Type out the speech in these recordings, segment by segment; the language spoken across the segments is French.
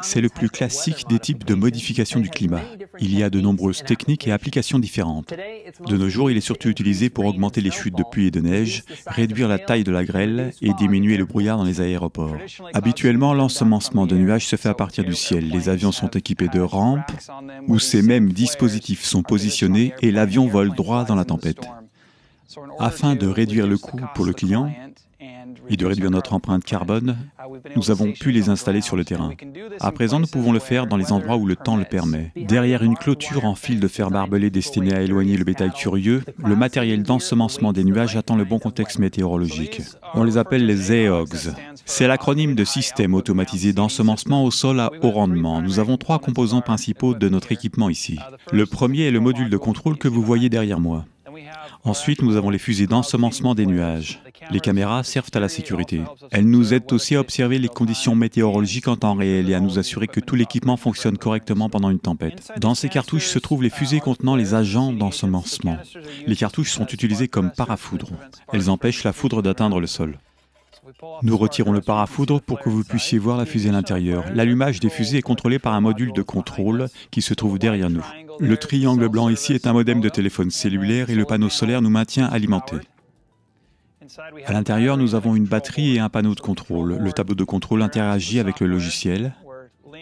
C'est le plus classique des types de modification du climat. Il y a de nombreuses techniques et applications différentes. De nos jours, il est surtout utilisé pour augmenter les chutes de pluie et de neige, réduire la taille de la grêle et diminuer le brouillard dans les aéroports. Habituellement, l'ensemencement de nuages se fait à partir du ciel. Les avions sont équipés de rampes où ces mêmes dispositifs sont positionnés et l'avion vole droit dans la tempête. Afin de réduire le coût pour le client et de réduire notre empreinte carbone, nous avons pu les installer sur le terrain. À présent, nous pouvons le faire dans les endroits où le temps le permet. Derrière une clôture en fil de fer barbelé destinée à éloigner le bétail curieux, le matériel d'ensemencement des nuages attend le bon contexte météorologique. On les appelle les ZEOGS. C'est l'acronyme de Système automatisé d'ensemencement au sol à haut rendement. Nous avons 3 composants principaux de notre équipement ici. Le premier est le module de contrôle que vous voyez derrière moi. Ensuite, nous avons les fusées d'ensemencement des nuages. Les caméras servent à la sécurité. Elles nous aident aussi à observer les conditions météorologiques en temps réel et à nous assurer que tout l'équipement fonctionne correctement pendant une tempête. Dans ces cartouches se trouvent les fusées contenant les agents d'ensemencement. Les cartouches sont utilisées comme parafoudres. Elles empêchent la foudre d'atteindre le sol. Nous retirons le parafoudre pour que vous puissiez voir la fusée à l'intérieur. L'allumage des fusées est contrôlé par un module de contrôle qui se trouve derrière nous. Le triangle blanc ici est un modem de téléphone cellulaire et le panneau solaire nous maintient alimentés. À l'intérieur, nous avons une batterie et un panneau de contrôle. Le tableau de contrôle interagit avec le logiciel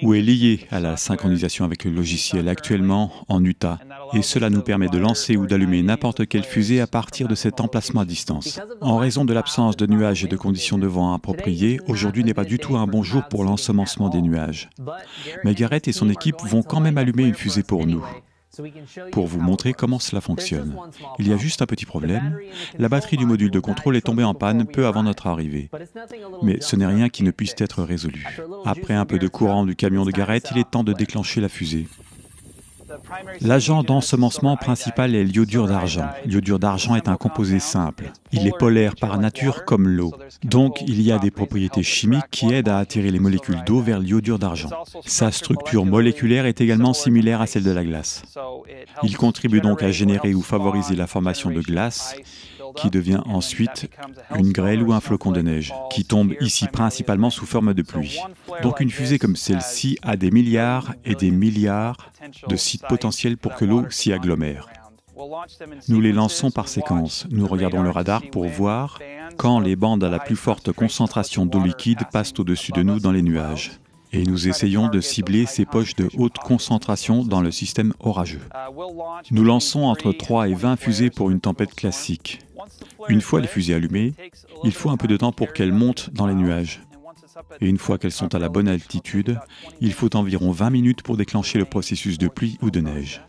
ou est lié à la synchronisation avec le logiciel actuellement en Utah. Et cela nous permet de lancer ou d'allumer n'importe quelle fusée à partir de cet emplacement à distance. En raison de l'absence de nuages et de conditions de vent appropriées, aujourd'hui n'est pas du tout un bon jour pour l'ensemencement des nuages. Mais Garrett et son équipe vont quand même allumer une fusée pour nous, pour vous montrer comment cela fonctionne. Il y a juste un petit problème. La batterie du module de contrôle est tombée en panne peu avant notre arrivée. Mais ce n'est rien qui ne puisse être résolu. Après un peu de courant du camion de Garrett, il est temps de déclencher la fusée. L'agent d'ensemencement principal est l'iodure d'argent. L'iodure d'argent est un composé simple. Il est polaire par nature comme l'eau. Donc il y a des propriétés chimiques qui aident à attirer les molécules d'eau vers l'iodure d'argent. Sa structure moléculaire est également similaire à celle de la glace. Il contribue donc à générer ou favoriser la formation de glace, qui devient ensuite une grêle ou un flocon de neige, qui tombe ici principalement sous forme de pluie. Donc une fusée comme celle-ci a des milliards et des milliards de sites potentiels pour que l'eau s'y agglomère. Nous les lançons par séquence. Nous regardons le radar pour voir quand les bandes à la plus forte concentration d'eau liquide passent au-dessus de nous dans les nuages. Et nous essayons de cibler ces poches de haute concentration dans le système orageux. Nous lançons entre 3 et 20 fusées pour une tempête classique. Une fois les fusées allumées, il faut un peu de temps pour qu'elles montent dans les nuages. Et une fois qu'elles sont à la bonne altitude, il faut environ 20 minutes pour déclencher le processus de pluie ou de neige.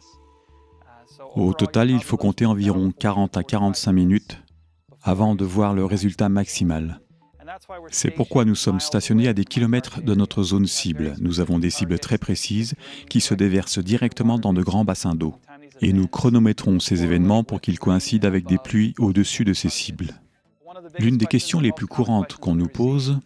Au total, il faut compter environ 40 à 45 minutes avant de voir le résultat maximal. C'est pourquoi nous sommes stationnés à des kilomètres de notre zone cible. Nous avons des cibles très précises qui se déversent directement dans de grands bassins d'eau. Et nous chronométrons ces événements pour qu'ils coïncident avec des pluies au-dessus de ces cibles. L'une des questions les plus courantes qu'on nous pose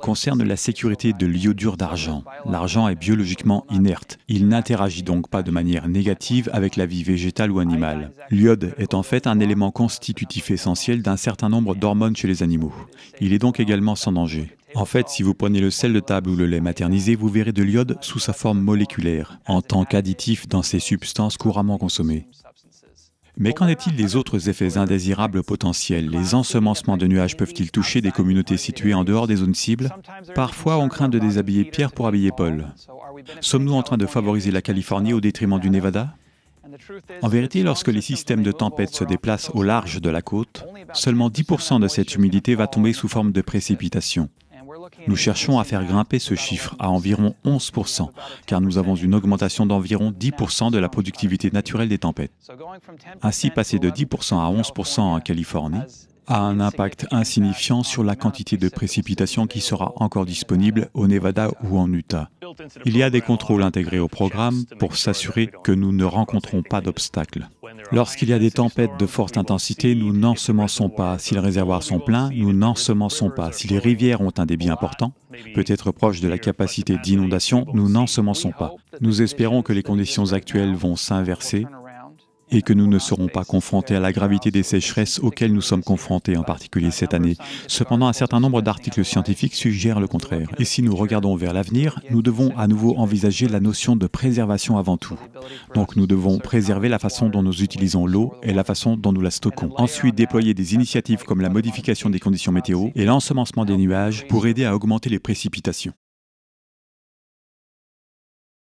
concerne la sécurité de l'iodure d'argent. L'argent est biologiquement inerte. Il n'interagit donc pas de manière négative avec la vie végétale ou animale. L'iode est en fait un élément constitutif essentiel d'un certain nombre d'hormones chez les animaux. Il est donc également sans danger. En fait, si vous prenez le sel de table ou le lait maternisé, vous verrez de l'iode sous sa forme moléculaire, en tant qu'additif dans ces substances couramment consommées. Mais qu'en est-il des autres effets indésirables potentiels? Les ensemencements de nuages peuvent-ils toucher des communautés situées en dehors des zones cibles? Parfois, on craint de déshabiller Pierre pour habiller Paul. Sommes-nous en train de favoriser la Californie au détriment du Nevada? En vérité, lorsque les systèmes de tempête se déplacent au large de la côte, seulement 10% de cette humidité va tomber sous forme de précipitations. Nous cherchons à faire grimper ce chiffre à environ 11%, car nous avons une augmentation d'environ 10% de la productivité naturelle des tempêtes. Ainsi, passer de 10% à 11% en Californie a un impact insignifiant sur la quantité de précipitations qui sera encore disponible au Nevada ou en Utah. Il y a des contrôles intégrés au programme pour s'assurer que nous ne rencontrons pas d'obstacles. Lorsqu'il y a des tempêtes de forte intensité, nous n'ensemençons pas. Si les réservoirs sont pleins, nous n'ensemençons pas. Si les rivières ont un débit important, peut-être proche de la capacité d'inondation, nous n'ensemençons pas. Nous espérons que les conditions actuelles vont s'inverser et que nous ne serons pas confrontés à la gravité des sécheresses auxquelles nous sommes confrontés, en particulier cette année. Cependant, un certain nombre d'articles scientifiques suggèrent le contraire. Et si nous regardons vers l'avenir, nous devons à nouveau envisager la notion de préservation avant tout. Donc nous devons préserver la façon dont nous utilisons l'eau et la façon dont nous la stockons. Ensuite, déployer des initiatives comme la modification des conditions météo et l'ensemencement des nuages pour aider à augmenter les précipitations.